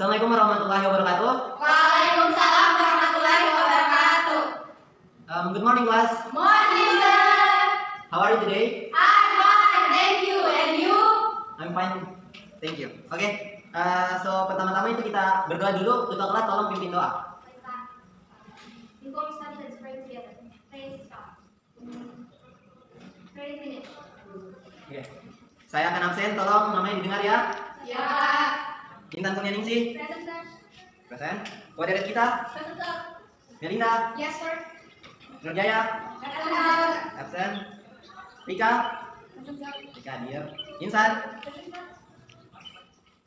Assalamualaikum warahmatullahi wabarakatuh. Waalaikumsalam warahmatullahi wabarakatuh. Good morning, class. Morning, sir. How are you today? I'm fine, thank you. And you? I'm fine, thank you. Oke, so pertama-tama itu kita berdoa dulu. Ketua kelas tolong pimpin doa. Before we study, let's pray together. Praise God. Pray finish. Oke. Saya akan absen, tolong namanya didengar ya. Ya. Intan Kurnianingsih, Present, sir. present. Koordinator kita, Present, sir. Melinda, Yes, sir. Nur Jaya, Present, sir. absen. Rika, Present, sir. Rika diam. Insan, Present, sir.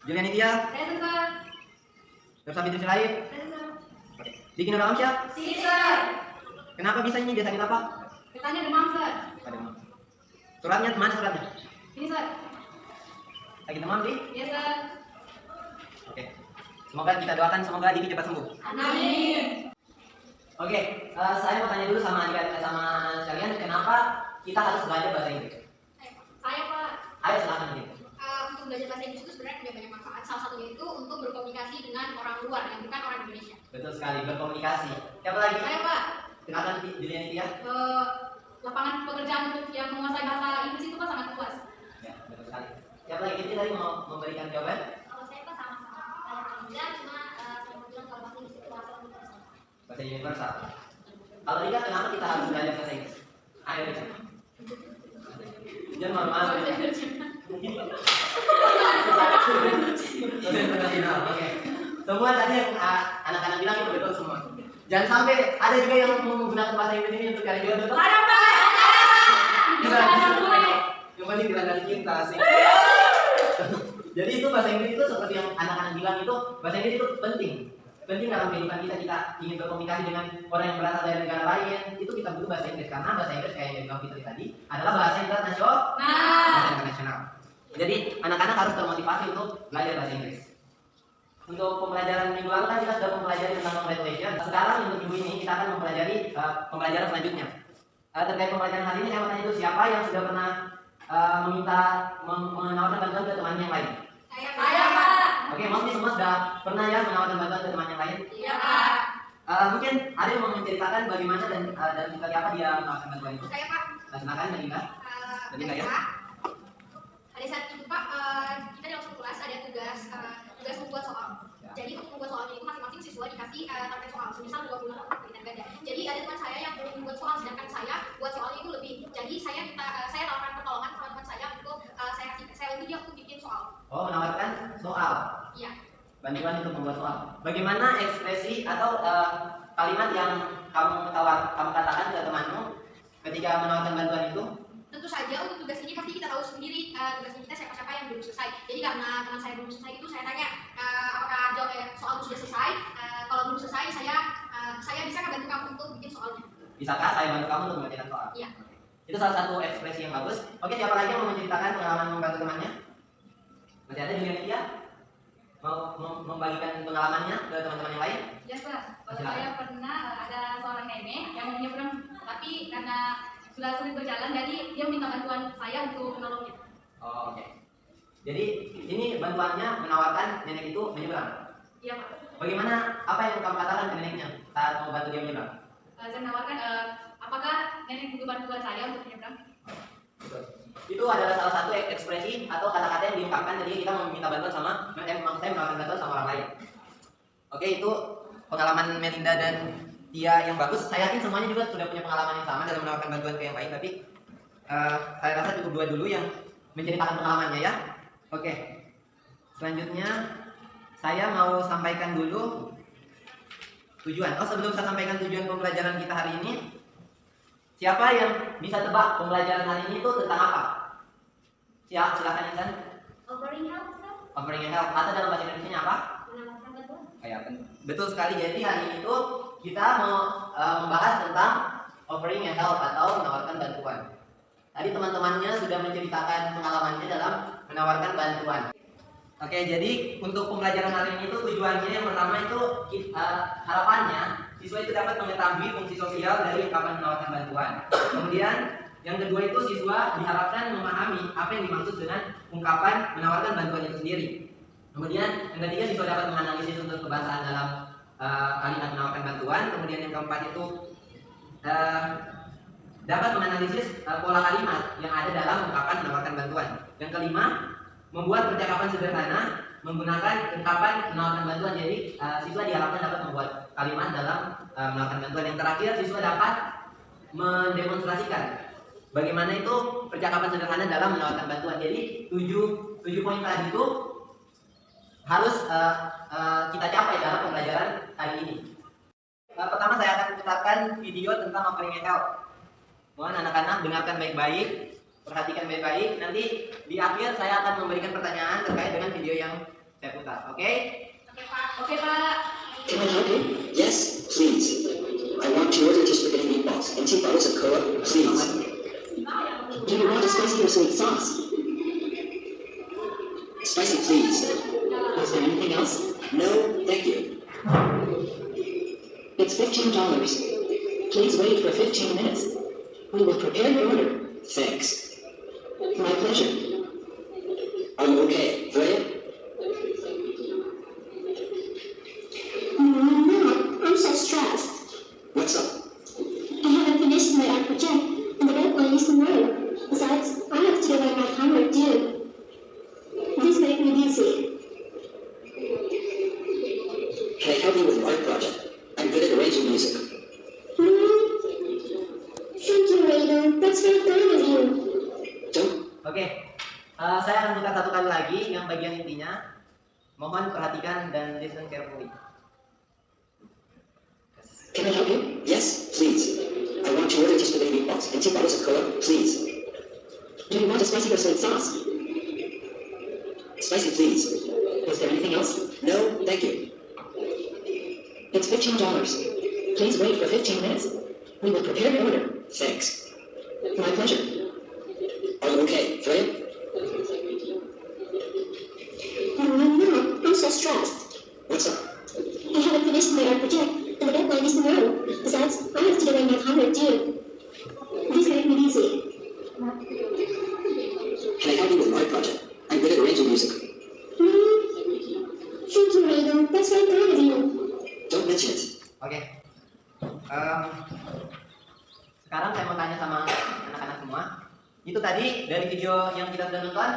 Julian India, Present, sir. Nur Sabitri Silaib. Present, sir. Oke. Diki Nur Alamsyah. Si, sir. Kenapa bisa ini? Dia sakit apa? Katanya demam, sir. Demam. Suratnya mana suratnya? Ini, sir. Sakit demam, Di? Yes, sir. Oke. Semoga kita doakan semoga Diki cepat sembuh. Amin. Oke, saya mau tanya dulu sama adik sama sekalian, kenapa kita harus belajar bahasa Inggris? Saya, Pak. Ayo silakan Diki. Untuk belajar bahasa Inggris itu sebenarnya punya banyak manfaat. Salah satunya itu untuk berkomunikasi dengan orang luar yang bukan orang Indonesia. Betul sekali, berkomunikasi. Siapa lagi? Saya, Pak, Silakan Julian India. lapangan pekerjaan untuk yang menguasai bahasa Inggris itu Pak sangat luas. Ya, betul sekali. Siapa lagi? Kita tadi mau memberikan jawaban. Kalau saya Pak sama-sama kayak Anda, cuma saya mau bilang kalau bahasa Inggris itu bahasa universal. Bahasa universal. Kalau Rika, kenapa kita harus belajar bahasa Inggris? Ayo Rika. Jangan malu-malu. Internasional, oke. Semua tadi yang anak-anak bilang itu betul semua. Jangan sampai ada juga yang menggunakan bahasa Inggris ini untuk cari jodoh. Tuh. Ada Pak. Yang penting dilandasi cinta sih. Jadi itu bahasa Inggris itu seperti yang anak-anak bilang itu bahasa Inggris itu penting. Penting dalam kehidupan kita ingin berkomunikasi dengan orang yang berasal dari negara lain, itu kita butuh bahasa Inggris karena bahasa Inggris kayak yang dibilang Fitri tadi adalah bahasa internasional. Bahasa internasional. Jadi anak-anak harus termotivasi untuk belajar bahasa Inggris. Untuk pembelajaran minggu lalu kan kita sudah mempelajari tentang congratulation. Sekarang untuk minggu ini kita akan mempelajari pembelajaran selanjutnya. Terkait pembelajaran hari ini saya mau tanya dulu siapa yang sudah pernah menawarkan bantuan ke teman yang lain. Saya Pak. Oke, mostly semua sudah pernah ya menawarkan bantuan ke teman yang lain. Iya Pak. Mungkin ada yang mau menceritakan bagaimana dan seperti apa dia menawarkan bantuan itu. Saya Pak. Silakan Melinda. Melinda ya. Pada saat itu Pak, kita dalam satu kelas ada tugas membuat soal. Jadi untuk membuat soalnya itu masing-masing siswa dikasih target soal, semisal 20 pilihan ganda. Jadi ada teman saya yang belum membuat soal, sedangkan saya buat soalnya itu lebih. Jadi saya tawarkan pertolongan sama teman saya untuk saya bantu dia untuk bikin soal. Oh, menawarkan soal. Iya. Bantuan untuk membuat soal. Bagaimana ekspresi atau kalimat yang kamu katakan ke temanmu ketika menawarkan bantuan itu? Tentu saja untuk tugas ini pasti kita tahu sendiri tugas kita siapa-siapa yang belum selesai. Jadi karena teman saya belum selesai itu saya tanya apakah soal sudah selesai. Kalau belum selesai saya bisa bantu kamu untuk bikin soalnya. Bisakah saya bantu kamu untuk mengerjakan soal? Iya. Itu salah satu ekspresi yang bagus. Oke, siapa lagi yang mau menceritakan pengalaman membantu temannya? Masih ada Julian India? Mau membagikan pengalamannya ke teman-teman yang lain? Ya Pak, kalau saya pernah ada seorang nenek yang mau nyebrang, tapi karena sudah sulit berjalan, jadi dia minta bantuan saya untuk menolongnya. Oh, oke. Jadi ini bantuannya menawarkan nenek itu menyeberang. Iya Pak. Bagaimana apa yang kamu katakan ke neneknya saat mau bantu dia menyeberang? Saya menawarkan, apakah nenek butuh bantuan saya untuk menyeberang? Betul. Itu adalah salah satu ekspresi atau kata-kata yang diungkapkan ketika kita meminta bantuan sama saya menawarkan bantuan sama orang lain. Oke, itu pengalaman Melinda dan Tia yang bagus. Saya yakin semuanya juga sudah punya pengalaman yang sama dalam menawarkan bantuan ke yang lain, tapi saya rasa cukup dua dulu yang menceritakan pengalamannya ya. Oke. Selanjutnya saya mau sampaikan dulu tujuan. Oh, sebelum saya sampaikan tujuan pembelajaran kita hari ini, siapa yang bisa tebak pembelajaran hari ini itu tentang apa? Silakan Insan. Offering help, sir. Offering help atau dalam bahasa Indonesia apa? Menawarkan bantuan. Oh, ya, betul sekali. Jadi hari ini itu kita mau membahas tentang offering help atau menawarkan bantuan. Tadi teman-temannya sudah menceritakan pengalamannya dalam menawarkan bantuan. Oke, jadi untuk pembelajaran hari ini itu tujuannya yang pertama itu harapannya siswa itu dapat mengetahui fungsi sosial dari ungkapan menawarkan bantuan. Kemudian yang kedua itu siswa diharapkan memahami apa yang dimaksud dengan ungkapan menawarkan bantuan itu sendiri. Kemudian yang ketiga, siswa dapat menganalisis untuk kebahasaan dalam kalimat menawarkan bantuan. Kemudian yang keempat itu dapat menganalisis pola kalimat yang ada dalam ungkapan menawarkan bantuan. Yang kelima, membuat percakapan sederhana menggunakan ungkapan menawarkan bantuan. Jadi siswa diharapkan dapat membuat kalimat dalam menawarkan bantuan. Yang terakhir, siswa dapat mendemonstrasikan bagaimana itu percakapan sederhana dalam menawarkan bantuan. Jadi 7 poin tadi itu harus kita capai dalam pembelajaran hari ini. Pertama saya akan putarkan video tentang offering help. Mohon anak-anak dengarkan baik-baik, perhatikan baik-baik. Nanti di akhir saya akan memberikan pertanyaan terkait dengan video yang saya putar. Oke? Oke Pak. Oke Pak. Can I help you? Yes, please. I want to order two spaghetti meatballs and 2 bottles of cola, please. Do you want a spicy or sweet sauce? Spicy, please. Is there anything else? No, thank you. It's $15. Please wait for 15 minutes. We will prepare your order. Thanks. My pleasure. Are you okay, Freya? No, I'm not. I'm so stressed. What's up? I haven't finished my art project, and the deadline is tomorrow. Besides, I have to write my homework too. This makes me dizzy. Can I help you with your art project? I'm good at arranging music. Thank you, Raider. That's very kind of you. Don't. Oke. Saya akan putar satu kali lagi yang bagian intinya. Mohon perhatikan dan listen carefully. Can I help you? Yes, please. I want to order two spaghetti meatballs and 2 bottles of cola, please. Do you want a spicy or sweet sauce? Spicy, please. Is there anything else? No, thank you. It's $15. Please wait for 15 minutes. We will prepare your order. Thanks. My pleasure. Are you okay, Freya? No, I'm not. I'm so stressed. What's up? I haven't finished my art project, and the deadline is tomorrow. Besides, I have to write my homework too. This makes me dizzy. Can I help you with your art project? I'm good at arranging music. Thank you, Raider. That's very kind of you. Don't mention it. Oke. Sekarang saya mau tanya sama anak-anak semua. Itu tadi dari video yang kita sudah nonton,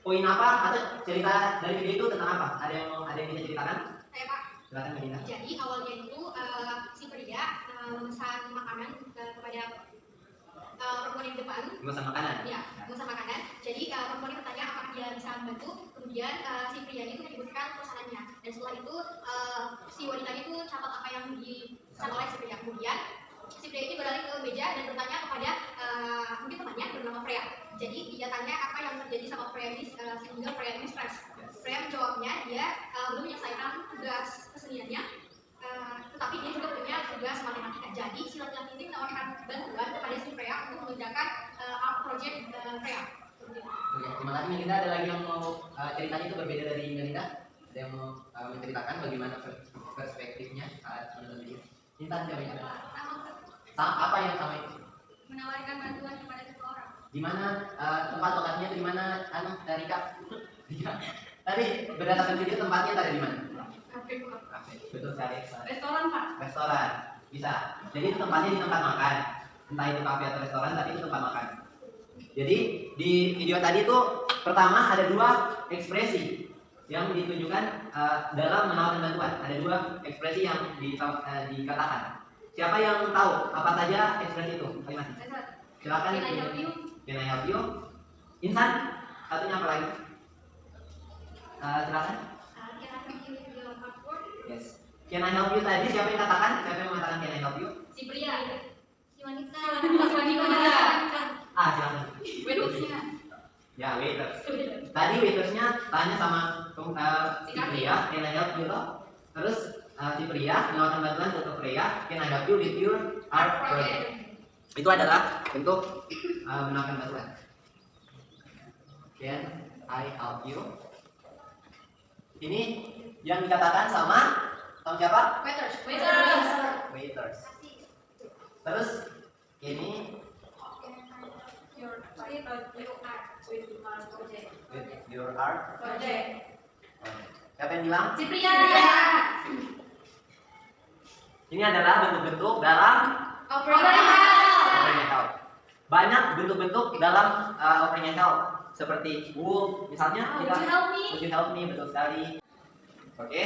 poin apa atau cerita dari video itu tentang apa? Ada yang bisa ceritakan? Saya Pak. Silakan Medina. Jadi awalnya itu si pria memesan makanan kepada perempuan yang di depan. Memesan makanan. Ya, memesan makanan. Jadi perempuan ini bertanya apakah dia bisa membantu. Kemudian si pria itu menyebutkan pesanannya. Dan setelah itu si wanita itu catat apa yang dicatat oleh si pria. Kemudian si pria ini beralih ke meja dan bertanya kepada mungkin temannya bernama Freya. Jadi dia tanya apa yang terjadi sama Freya ini sehingga Freya ini stres. Freya menjawabnya dia belum menyelesaikan tugas keseniannya, tetapi dia juga punya tugas matematika. Jadi si laki-laki ini menawarkan bantuan kepada si Freya untuk mengerjakan art project Freya. Oke, terima kasih Melinda. Ada lagi yang mau ceritanya itu berbeda dari Melinda? Ada yang mau menceritakan bagaimana perspektifnya saat menonton video? Intan jawab ya. Apa yang sama itu? Menawarkan bantuan kepada seseorang. Di mana tempat lokasinya? Di mana dari Kak? Tadi berdasarkan video tempatnya tadi di mana? Kafe. Kafe. Betul sekali. Restoran Pak. Restoran. Bisa. Jadi itu tempatnya di tempat makan. Entah itu kafe atau restoran, tapi itu tempat makan. Jadi di video tadi itu pertama ada 2 ekspresi yang ditunjukkan dalam menawarkan bantuan. Ada 2 ekspresi yang dikatakan. Siapa yang tahu apa saja ekspresi itu? Kalimat. Silakan. Can I help you? Can I help you? Insan. Satunya apa lagi? Silakan. Yes. Can I help you tadi siapa yang katakan? Siapa yang mengatakan can I help you? Si pria. Si wanita. Si wanita. Silakan. Waitersnya. Ya, waiters. Tadi waitersnya tanya sama si pria, can I help you toh? Terus si pria menawarkan bantuan ke Freya, can I help you with your art project? Itu adalah bentuk menawarkan bantuan. Can I help you? Ini yang dikatakan sama siapa? Waiters. Waiters. Terus ini Your art with your art project. with your art. Project. Siapa yang bilang? Cipria. Ini adalah bentuk-bentuk dalam Operating operating health. Banyak bentuk-bentuk dalam operating health seperti would, misalnya Would you help me? would you help me, betul sekali. Oke,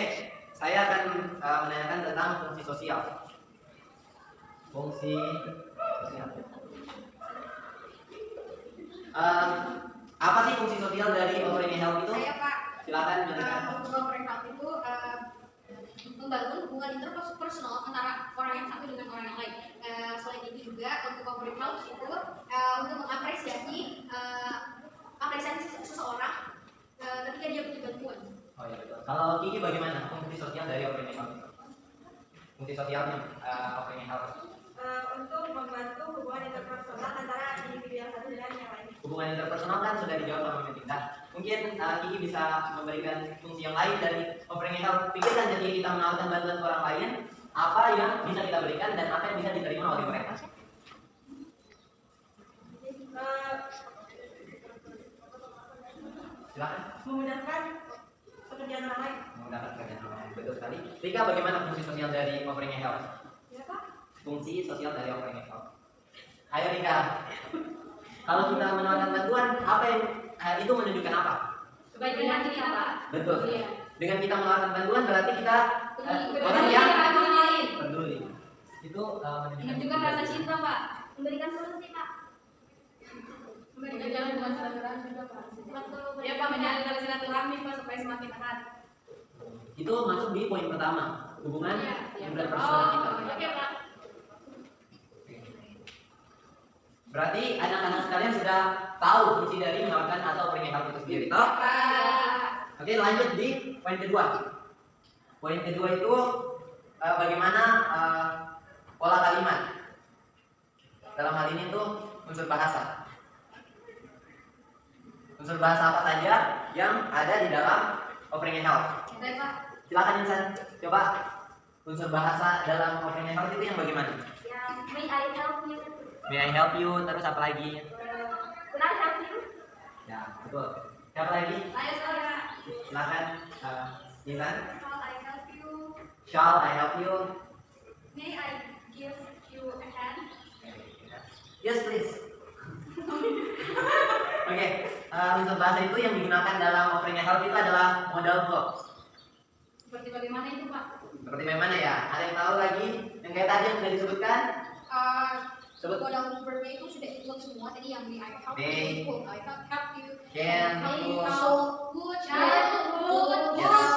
saya akan menanyakan tentang fungsi sosial. Fungsi sosial. Apa sih fungsi sosial dari operating health itu? Saya Pak, Silakan menjelaskan. untuk operating health itu membangun hubungan interpersonal antara orang yang satu dengan orang yang lain. Selain itu juga untuk operating health itu untuk mengapresiasi seseorang ketika dia butuh bantuan. Oh iya betul. Kalau Kiki bagaimana fungsi sosial dari operating health? Fungsi sosialnya operating health. Untuk membantu hubungan interpersonal antara individu yang satu dengan yang lain. Hubungan interpersonal kan sudah dijawab sama Mbak Tinta. Mungkin Kiki bisa memberikan fungsi yang lain dari operating health. Pikirkan ketika kita menawarkan bantuan ke orang lain, apa yang bisa kita berikan dan apa yang bisa diterima oleh mereka. Silakan. Memudahkan pekerjaan orang lain. Menggunakan pekerjaan orang lain. Betul sekali. Rika, bagaimana fungsi sosial dari operating health? Ya Pak. Fungsi sosial dari operating health. Ayo Rika. Kalau kita menawarkan bantuan, apa yang itu menunjukkan apa? kebaikan kita, Pak. Betul. Iya. Dengan kita menawarkan bantuan berarti kita Peduli orang yang dengan orang lain. peduli. Itu Menunjukkan rasa cinta, Pak. Memberikan solusi Pak. Menjaga hubungan silaturahmi juga, Pak. Ya, Pak, menjaga tali silaturahmi, Pak, supaya semakin erat. Itu masuk di poin pertama, hubungan Iya, iya. interpersonal kita. Oke, Pak. Berarti anak-anak sekalian sudah tahu fungsi dari menawarkan atau operating health itu sendiri, toh? Pak. Oke, lanjut di poin kedua. Poin kedua itu bagaimana pola kalimat. Dalam hal ini tuh unsur bahasa. Unsur bahasa apa saja yang ada di dalam operating health? Baik, Pak. Silakan Insan, coba unsur bahasa dalam operating health itu yang bagaimana? Yang may I help you? May I help you? Terus apa lagi? Could I help you? Ya, betul. Siapa lagi? Ayo, saya. Silakan Insan. Shall I help you? Shall I help you? May I give you a hand? Yes, please. Oke, unsur bahasa itu yang digunakan dalam operating health itu adalah modal verb. Seperti bagaimana itu, Pak? Seperti bagaimana ya? Ada yang tahu lagi? Yang kayak tadi yang sudah disebutkan? Sebut. Modal verbnya itu sudah include semua tadi yang may I help May. you, could I help you, Can, may could. so good, Yes.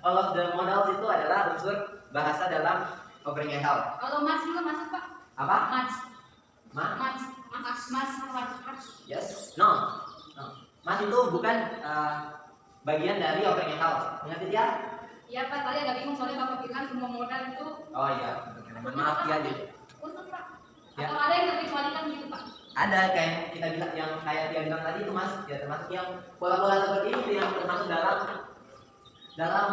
All of the modals itu adalah unsur bahasa dalam operating health. Kalau mas juga masuk, Pak. Apa? Mas. Ma? Mas. Mas. Yes. No. Mas itu bukan bagian dari operating health. Mengerti ya? Iya, Pak. Tadi agak bingung soalnya Bapak bilang semua modal itu. Oh iya. Maaf ya jadi. Untuk, Pak. Ya. Atau ada yang terkecualikan gitu, Pak? Ada kayak kita bilang yang kayak dia bilang tadi itu Mas, ya termasuk yang pola-pola seperti ini itu yang termasuk dalam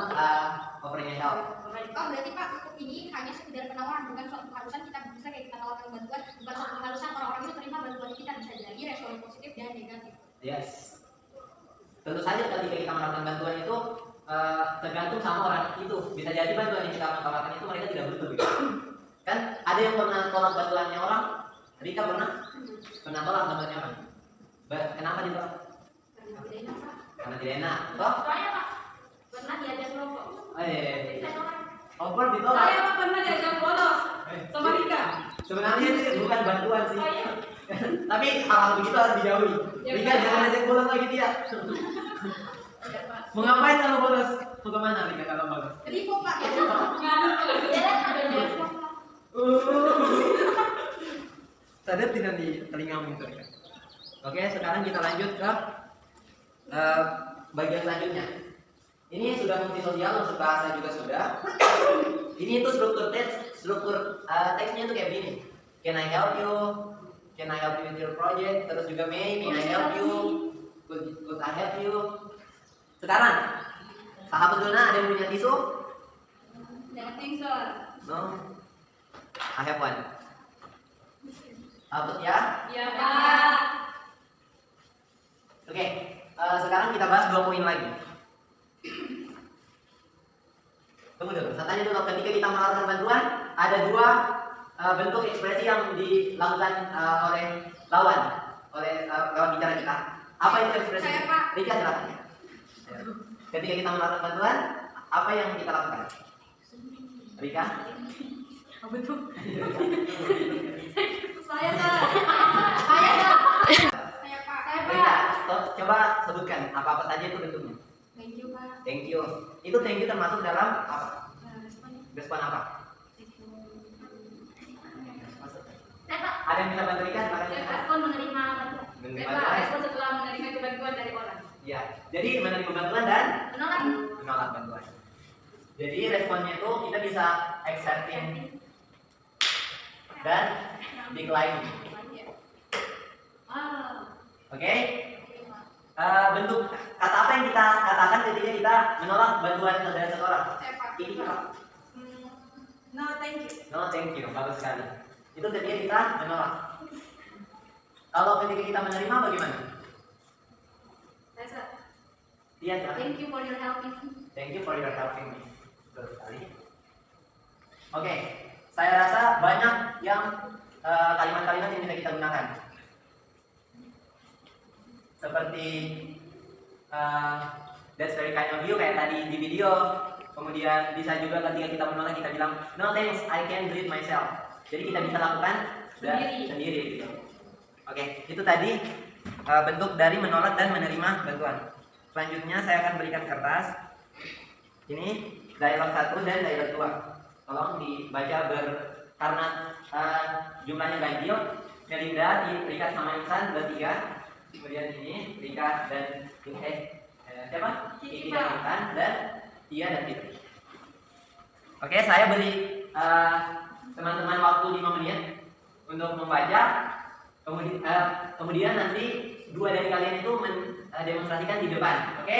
operating health. Oh berarti Pak untuk ini hanya sekedar penawaran bukan suatu keharusan kita bisa kayak kita tawarkan bantuan bukan suatu keharusan orang-orang itu terima bantuan kita bisa jadi respon positif dan negatif. Yes. Tentu saja ketika kita menawarkan bantuan itu tergantung sama orang itu. Bisa jadi bantuan yang kita tawarkan itu mereka tidak butuh. Gitu. Kan ada yang pernah tolak bantuannya orang. Rika pernah tolak bantuannya orang. Kenapa ditolak? Karena tidak enak, Pak. Karena tidak enak. Toh? Soalnya, Pak, pernah diajak merokok. Oh iya. Saya tolak. Over ditolak. Saya, Pak, pernah diajak bolos sama Rika. Sebenarnya itu bukan bantuan sih. Oh, iya. Tapi hal-hal begitu harus dijauhi. Ya, Rika Pak. jangan ajak bolos lagi dia. Iya, Pak. Mau ngapain kalau bolos? Mau kemana Rika kalau bolos? Ribu Pak ya. Ngantuk kalau Jalan ada ada dia. Sadar tidak di telingamu itu Rika? Oke, sekarang kita lanjut ke bagian selanjutnya. Ini sudah fungsi sosial, unsur bahasa juga sudah. Ini itu struktur teksnya itu kayak begini. Can I help you? Can I help you with your project? Terus juga may I help you? Could I help you? Sekarang, sahabat Luna ada yang punya tisu? Jangan think so. No. I have one. Sahabat ya? Iya, Pak. Oke, sekarang kita bahas 2 poin lagi. Tunggu dulu, saya tanya dulu, ketika kita menawarkan bantuan, ada 2 bentuk ekspresi yang dilakukan oleh lawan bicara kita. Apa itu ekspresi? Saya, Pak. Rika, silakan. Ketika kita menawarkan bantuan, apa yang kita lakukan? Rika? Apa tuh? Saya Pak. Saya Pak. Saya Pak. Saya Rika, Pak. coba sebutkan apa-apa saja itu bentuknya. Thank you Pak. Thank you. Itu thank you termasuk dalam apa? Respon apa? Saya Pak. Ada yang bisa bantu Rika? Silakan. Respon menerima bantuan. Menerima Pak, bantuan. respon setelah menerima bantuan dari orang. Ya, jadi menerima bantuan dan Menolak. menolak bantuan. Jadi responnya itu kita bisa accepting dan declining. Oke? Bentuk kata apa yang kita katakan ketika kita menolak bantuan dari seseorang? Saya Pak. Ini apa? No, thank you. No, thank you. Bagus sekali. Itu ketika kita menolak. Kalau ketika kita menerima bagaimana? Saya, Iya, silakan. thank you for your help. Thank you for your helping me. Betul sekali. Oke, saya rasa banyak yang kalimat-kalimat yang bisa kita gunakan. Seperti that's very kind of you kayak tadi di video. Kemudian bisa juga ketika kita menolak kita bilang no thanks, I can do it myself. Jadi kita bisa lakukan sendiri gitu. Oke, itu tadi bentuk dari menolak dan menerima bantuan. Selanjutnya saya akan berikan kertas. Ini dialog 1 dan dialog 2. Tolong dibaca karena jumlahnya ganjil. Melinda, Rika sama Insan bertiga. Kemudian ini Rika dan siapa? Kiki dan Insan dan Tia dan Fitri. Oke, saya beri teman-teman waktu 5 menit untuk membaca. Kemudian nanti 2 dari kalian itu mendemonstrasikan di depan, oke?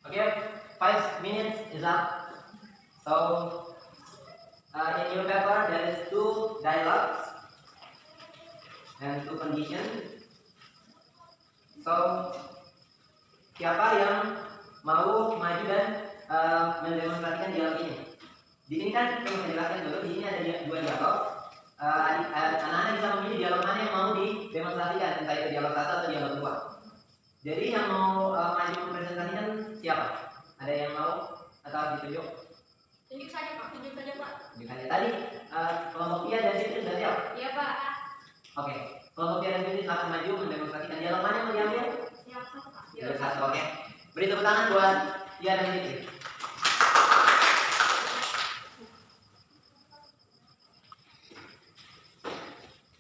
Oke, 5 minutes is up. So, in your paper there is 2 dialogues and 2 conditions. So, siapa yang mau maju dan mendemonstrasikan dialog ini? Di sini kan saya mau jelaskan dulu. Di sini ada 2 dialog. Anak-anak bisa memilih dialog mana yang mau didemonstrasikan, entah itu dialog 1 atau dialog 2. Jadi yang mau maju mempresentasikan siapa? Ada yang mau atau ditunjuk? Tunjuk saja Pak. Tunjuk saja Pak. Tunjuk saja. Tadi kelompok Tia dan Fitri sudah siap? Iya Pak. Oke. Kelompok Tia dan Fitri akan maju mendemonstrasikan dialog mana yang mau diambil? Siap Pak. Dialog 1. Oke. Beri tepuk tangan buat Tia dan Fitri.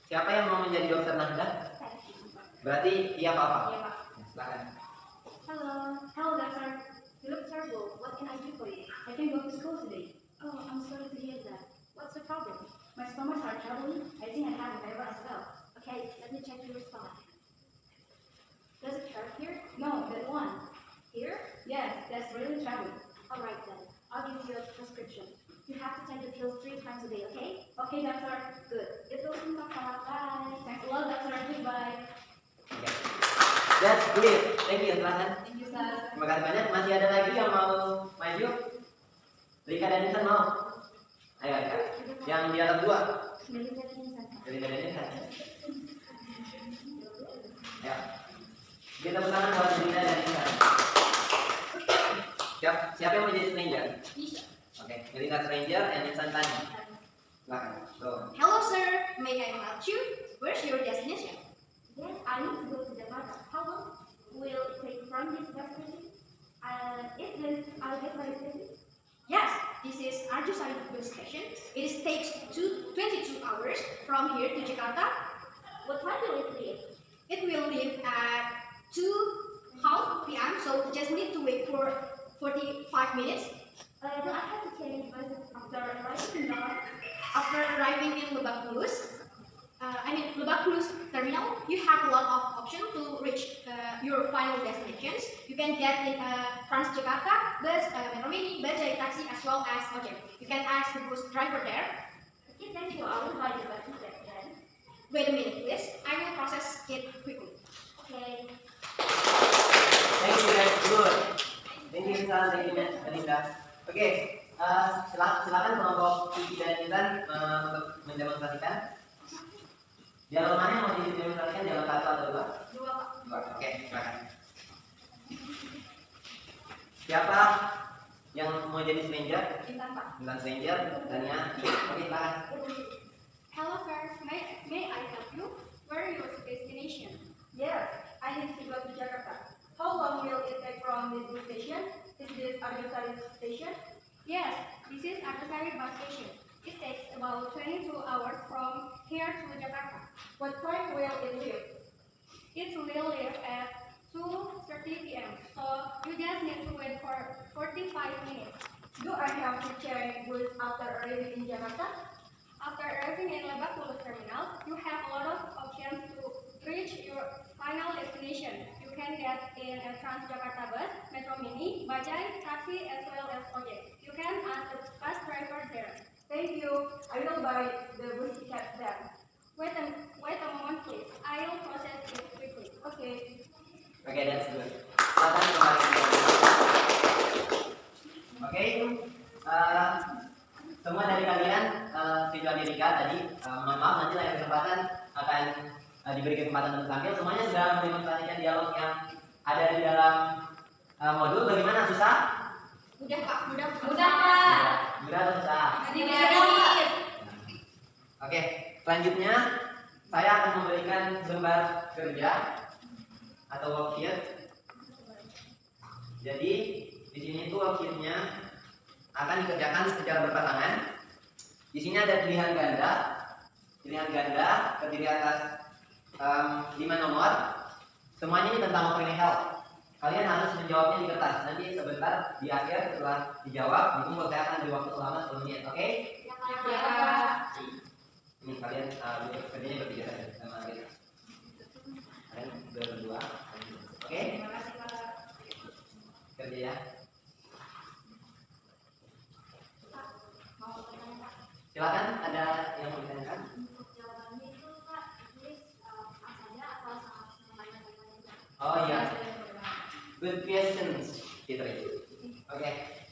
Siapa yang mau menjadi dokter Nanda? Berarti iya apa? Iya Pak. Silakan. Hello doctor. You look terrible. What can I do for you? I can go to school today. Oh, I'm sorry to hear that. What's the problem? My stomach are troubling. I think I have a fever as well. Okay, let me check your stomach. Does it hurt here? No, that one. Here? Yes, that's really troubling. Alright then. I'll give you a prescription. You have to take the pills 3 times a day, okay? Okay, doctor. Good. It will come back. Bye. Thanks a lot, doctor. Goodbye. Oke. That's great. Thank you, silakan. Thank you, sir. Terima kasih banyak. Masih ada lagi yang mau maju? Rika dan Insan mau? Ayo, ayo. Yang dialog 2. Melinda dan Insan. Rika dan Insan. Ya. Kita tepuk tangan buat Rika dan Insan. Siapa yang mau jadi stranger? Nisha. Oke, Melinda stranger and Insan tanya. Silakan. So, Hello sir, may I help you? Where's your destination? Yes, I need to go to Jakarta. How long will it take from this bus station? Is this Algebra station? Yes, this is Arjusari bus station. It takes 22 hours from here to Jakarta. What time will it leave? It will leave at 2:30 p.m. So just need to wait for 45 minutes. Do I have to change buses after arriving in Jakarta? After arriving in Lebak Bulus, Lebak Bulus terminal, you have a lot of options to reach your final destinations. You can get in Transjakarta bus, Metro Mini, Bajaj taxi, as well as Ojek. You can ask the bus driver there. Okay, thank you. I will buy the bus ticket then. Wait a minute, please. I will process it quickly. Okay. Thank you guys, good. Thank you Intan, thank you Melinda. Oke, silakan kelompok Kiki dan Intan untuk mendemonstrasikan. Dialog mana yang mau didemonstrasikan? Dialog 1 atau 2? Dua, Pak. 2. Oke, silakan. Siapa yang mau jadi stranger? Intan, Pak. Intan stranger, Dania. Oke, silakan. Hello, sir. May I help you? Where is your destination? Yes, I need to go to Jakarta. How long will it take from this bus station? Is this Arjosari station? Yes, this is Arjosari bus station. It takes about 22 hours from here to Jakarta. What time will it leave? It will leave at 2:30 p.m. So you just need to wait for 45 minutes. Do I have to change bus after arriving in Jakarta? After arriving in Lebak Bulus Terminal, you have a lot of options to reach your final destination. You can get in a Transjakarta bus, Metro Mini, Bajaj, taxi, as well as ojek. You can ask the bus driver there. Thank you. I will buy the bus ticket then. Wait a moment, please. I will process it quickly. Okay. Oke, that's good. Silakan kembali. Oke, semua dari kalian kecuali Rika tadi, mohon maaf nanti lain kesempatan akan diberi kesempatan untuk tampil. Semuanya sudah mendemonstrasikan dialog yang ada di dalam modul. Bagaimana, susah? Mudah, Pak. Mudah. Mudah, Pak. Mudah atau susah? Sedikit. Oke, selanjutnya saya akan memberikan lembar kerja atau worksheet. Jadi di sini tuh worksheetnya akan dikerjakan secara berpasangan. Di sini ada pilihan ganda. Pilihan ganda terdiri atas 5 nomor. Semuanya ini tentang open health. Kalian harus menjawabnya di kertas. Nanti sebentar di akhir setelah dijawab, ditunggu saya akan beri waktu selama 10 menit. Oke? Ya, Pak. Ini kalian kerjanya bertiga saja sama kita. Kalian berdua. Oke? Terima kasih, Pak. Kerja ya. Mau bertanya, Pak? Silakan, ada yang mau ditanyakan? Untuk jawabannya itu, Pak, tulis asalnya atau sama Oh iya. Good questions, Fitri. Oke.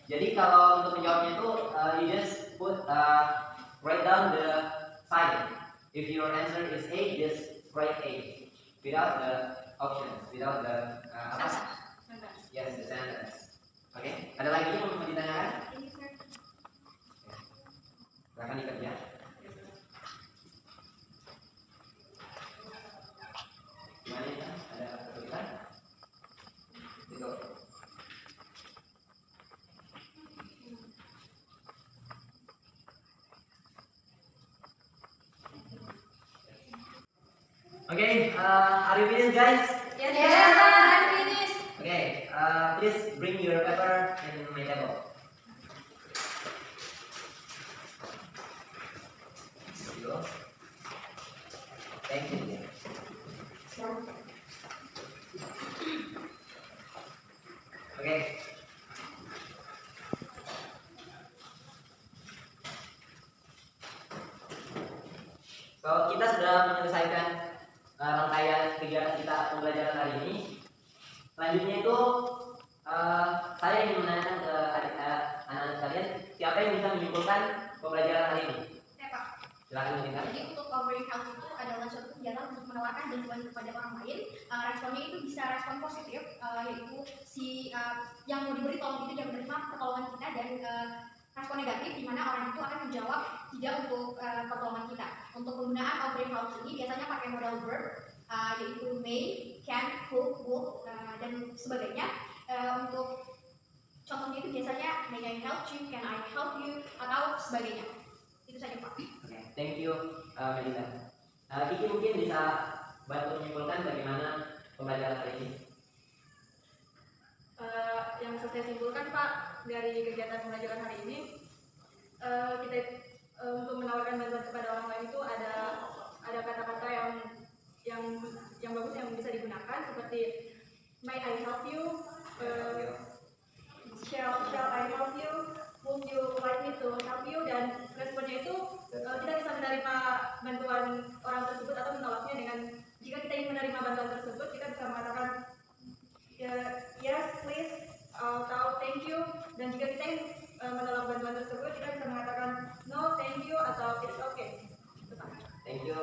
Jadi kalau untuk menjawabnya itu, you just put write down the sign. If your answer is A, just write A without the options, without the apa? Yes, the sentence. Oke. Ada lagi yang mau ditanyakan? Ini, sir. Silakan dikerja. Gimana ya? Ada kesulitan? Itu. Okay, are you finished, guys? Yes, I'm finished. Okay, please bring your paper in my table. Here you go. Thank you. Okay. So, kita sudah menyelesaikan rangkaian kegiatan kita pembelajaran hari ini. Selanjutnya itu saya ingin menanyakan ke anak-anak kalian, siapa yang bisa menyimpulkan pembelajaran hari ini? Ya, Pak. Silakan mendengar. Jadi untuk covering health itu adalah suatu kegiatan untuk menawarkan bantuan kepada orang lain. Responnya itu bisa respon positif, yaitu si yang mau diberi tolong itu yang menerima pertolongan kita, dan respon negatif di mana orang itu akan menjawab tidak untuk pertolongan kita. Untuk penggunaan covering health ini biasanya pakai modal verb, yaitu may, can, could, would, dan sebagainya. Untuk contohnya itu biasanya may I help you, can I help you, atau sebagainya. Itu saja, Pak. Oke, thank you, Melinda. Kiki mungkin bisa bantu menyimpulkan bagaimana pembelajaran hari ini. Yang bisa saya simpulkan, Pak, dari kegiatan pembelajaran hari ini, kita untuk menawarkan bantuan kepada orang lain itu ada kata-kata yang bagus yang bisa digunakan, seperti may I help you, shall I help you, would you you invite me to help you, dan responnya itu kita bisa menerima bantuan orang tersebut atau menolaknya dengan, jika kita ingin menerima bantuan tersebut kita bisa mengatakan yes please atau thank you, dan jika kita ingin menolak bantuan tersebut kita bisa mengatakan no thank you atau it's okay. Thank you,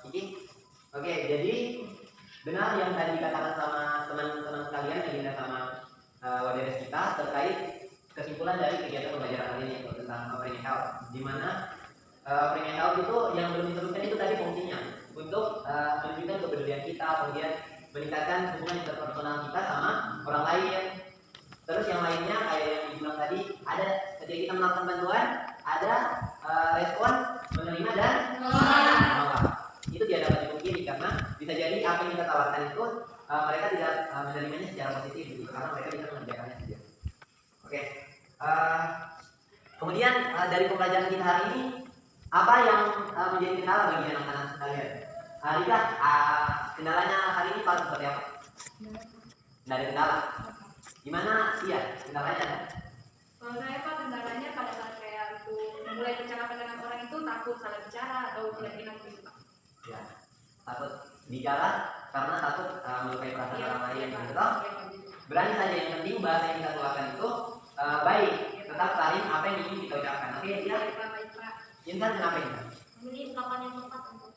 Kiki. Oke, jadi benar yang tadi dikatakan sama teman-teman sekalian, Melinda sama Waderes kita terkait kesimpulan dari kegiatan pembelajaran hari ini tentang offering health, di mana offering health itu yang belum disebutkan itu tadi fungsinya untuk menunjukkan kepedulian kita, kemudian meningkatkan hubungan interpersonal kita sama orang lain. Terus yang lainnya kayak yang dibilang tadi, ada ketika kita melakukan bantuan, ada respon menerima dan menolak. Itu tidak dapat dipungkiri karena bisa jadi apa yang kita tawarkan itu mereka tidak menerimanya secara positif gitu, karena mereka bisa mengerjakannya sendiri. Oke. Kemudian dari pembelajaran kita hari ini, apa yang menjadi kendala bagi anak-anak sekalian? Rika, kendalanya hari ini Pak seperti apa? Tidak ada kendala. Gimana? Iya, kendalanya ada. Kalau saya Pak, kendalanya pada saat saya itu memulai percakapan dengan orang itu takut salah bicara atau tidak enak gitu Pak. Ya, takut bicara karena takut melukai perasaan orang lain gitu. Berani saja, yang penting bahasa yang kita keluarkan itu baik, tetap saling apa yang ingin kita ucapkan. Oke, ya. Intan kenapa ini? Memilih ungkapan yang tepat untuk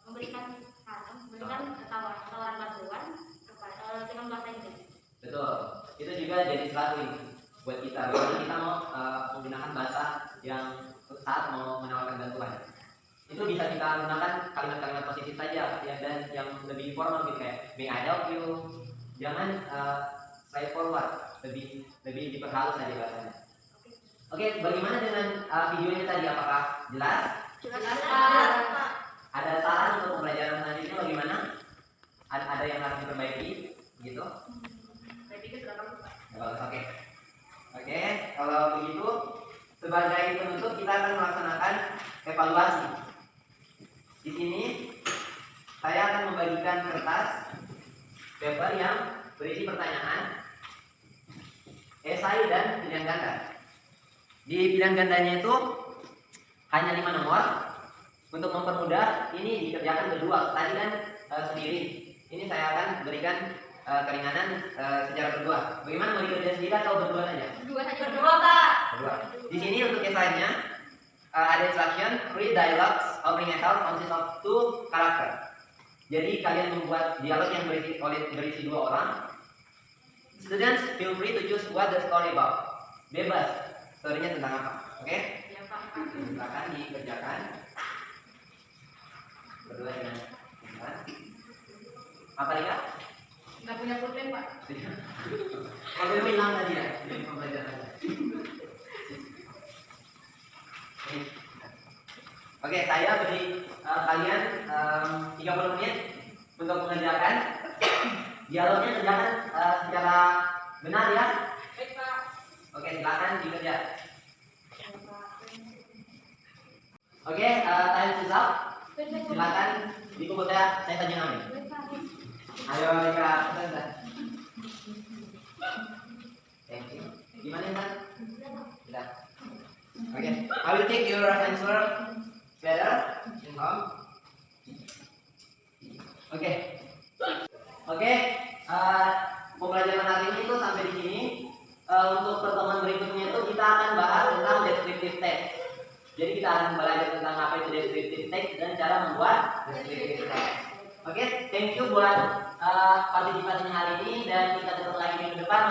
memberikan tawaran bantuan dengan bahasa Inggris. Betul, itu juga jadi sesuatu ini buat kita. Bagaimana kita mau menggunakan bahasa yang saat mau menawarkan bantuan. Itu bisa kita gunakan kalimat-kalimat positif saja ya, dan yang lebih formal gitu kayak may I help you. Jangan straightforward, lebih diperhalus saja bahasanya. Oke, bagaimana dengan videonya tadi, apakah jelas? Jelas. Ada saran untuk pembelajaran selanjutnya bagaimana? Ada yang harus diperbaiki gitu? Saya pikir sudah bagus Pak. Bagus, oke. Oke, kalau begitu sebagai penutup kita akan melaksanakan evaluasi. Di sini saya akan membagikan kertas paper yang berisi pertanyaan, esai dan pilihan ganda. Di pilihan gandanya itu hanya 5 nomor. Untuk mempermudah ini dikerjakan berdua. Tadi kan sendiri. Ini saya akan berikan keringanan secara berdua. Bagaimana mau dikerjakan sendiri atau berdua saja? Berdua Pak. Berdua. Di sini untuk esainya ada instruction, read dialogues offering a help consists of 2 karakter. Jadi kalian membuat dialog yang berisi 2 orang. Students feel free to choose what the story about. Bebas. Story-nya tentang apa? Oke? Ya Pak. Silakan dikerjakan. Berdua dengan Intan. Apa Rika? Nggak punya pulpen Pak. Kalau itu hilang tadi ya, di pembelajaran. Oke, saya beri kalian 30 menit untuk mengerjakan. Dialognya kerjakan secara benar ya. Baik Pak. Oke, silakan dikerja. Oke, time is up. Silakan di komputer saya saja namanya. Ayo Rika, kita. Thank you. Gimana Intan? Sudah. Oke, I will take your answer better in home. Oke. Pembelajaran hari ini tuh sampai di sini. Untuk pertemuan berikutnya itu kita akan bahas tentang descriptive text. Jadi kita akan belajar tentang apa itu descriptive text dan cara membuat descriptive text. Oke, thank you buat partisipasinya hari ini dan kita ketemu lagi minggu depan.